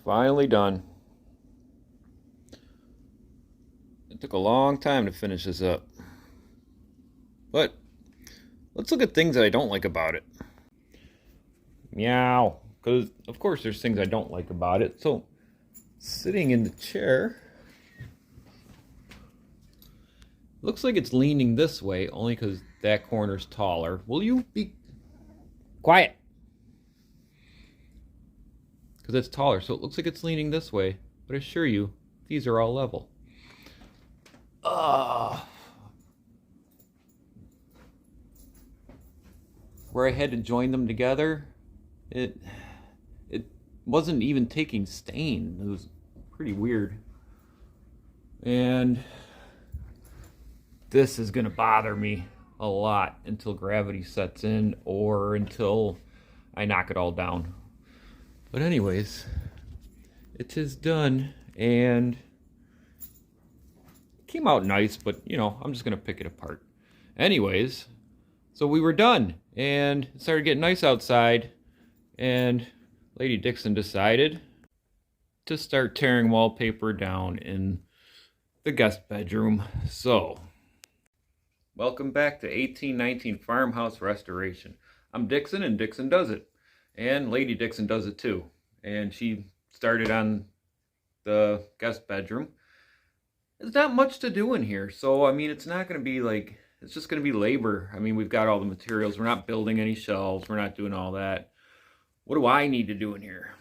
Finally done. It took a long time to finish this up. But let's look at things that I don't like about it. Meow. Because, of course, there's things I don't like about it. So, sitting in the chair, looks like it's leaning this way, only because that corner's taller. Will you be quiet? Because it's taller, so it looks like it's leaning this way. But I assure you, these are all level. Where I had to join them together, it wasn't even taking stain. It was pretty weird. And this is gonna bother me a lot until gravity sets in or until I knock it all down. But anyways, it is done and it came out nice, but you know, I'm just gonna pick it apart. Anyways, so we were done and it started getting nice outside and Lady Dixon decided to start tearing wallpaper down in the guest bedroom. So, welcome back to 1819 Farmhouse Restoration. I'm Dixon and Dixon does it. And Lady Dixon does it too. And she started on the guest bedroom. There's not much to do in here. So, I mean, it's not going to be like, it's just going to be labor. I mean, we've got all the materials. We're not building any shelves. We're not doing all that. What do I need to do in here?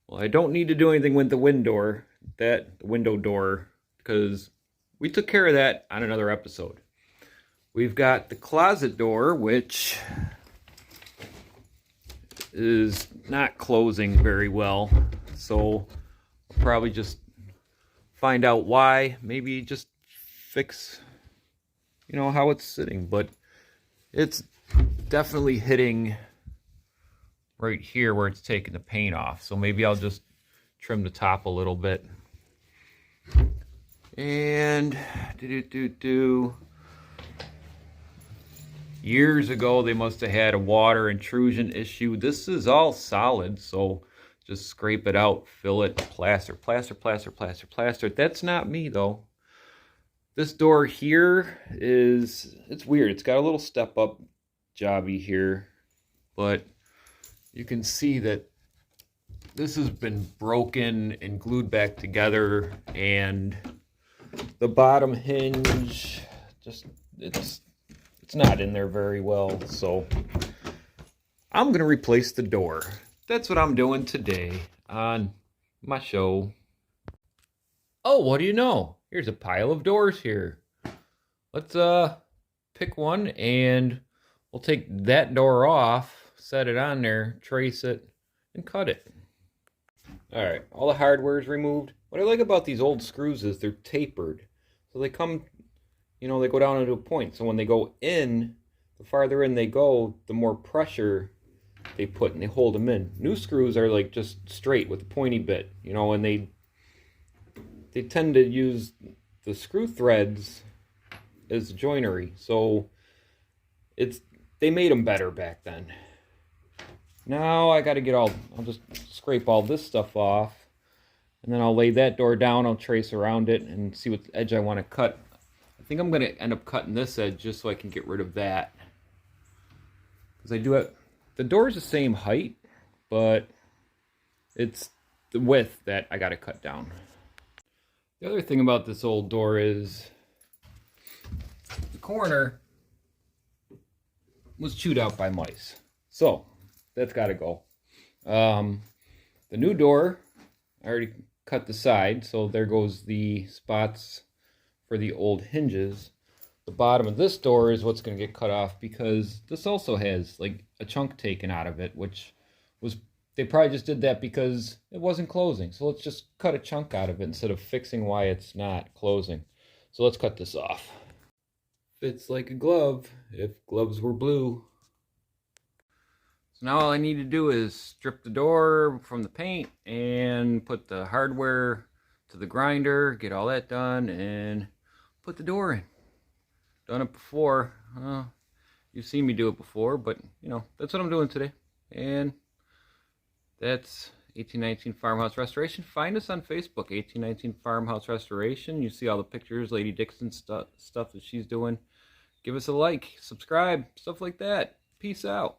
Well, I don't need to do anything with the window door, because we took care of that on another episode. We've got the closet door, which is not closing very well. So I'll probably just find out why. Maybe just fix, you know, how it's sitting. But it's definitely hitting right here where it's taking the paint off. So maybe I'll just trim the top a little bit. And years ago they must have had a water intrusion issue. This is all solid, so just scrape it out, fill it, plaster. That's not me though. This door here it's weird. It's got a little step up jobby here, but you can see that this has been broken and glued back together, and the bottom hinge just it's not in there very well. So I'm gonna replace the door. That's what I'm doing today on my show. Oh, what do you know? Here's a pile of doors here. Let's pick one and we'll take that door off, set it on there, trace it, and cut it. All right, all the hardware is removed. What I like about these old screws is they're tapered. So they come, you know, they go down into a point. So when they go in, the farther in they go, the more pressure they put and they hold them in. New screws are like just straight with a pointy bit, you know, and they tend to use the screw threads as joinery. So they made them better back then. Now I got to I'll just scrape all this stuff off, and then I'll lay that door down. I'll trace around it and see what edge I want to cut. I think I'm going to end up cutting this edge just so I can get rid of that. Because I do have, the door is the same height, but it's the width that I got to cut down. The other thing about this old door is the corner was chewed out by mice. So that's got to go. The new door, I already cut the side, so there goes the spots for the old hinges. The bottom of this door is what's going to get cut off because this also has like a chunk taken out of it, which was, they probably just did that because it wasn't closing. So let's just cut a chunk out of it instead of fixing why it's not closing. So let's cut this off. Fits like a glove if gloves were blue. So now all I need to do is strip the door from the paint and put the hardware to the grinder, get all that done, and put the door in. Done it before. You've seen me do it before, but you know, that's what I'm doing today. And that's 1819 Farmhouse Restoration. Find us on Facebook, 1819 Farmhouse Restoration. You see all the pictures, Lady Dixon stuff that she's doing. Give us a like, subscribe, stuff like that. Peace out.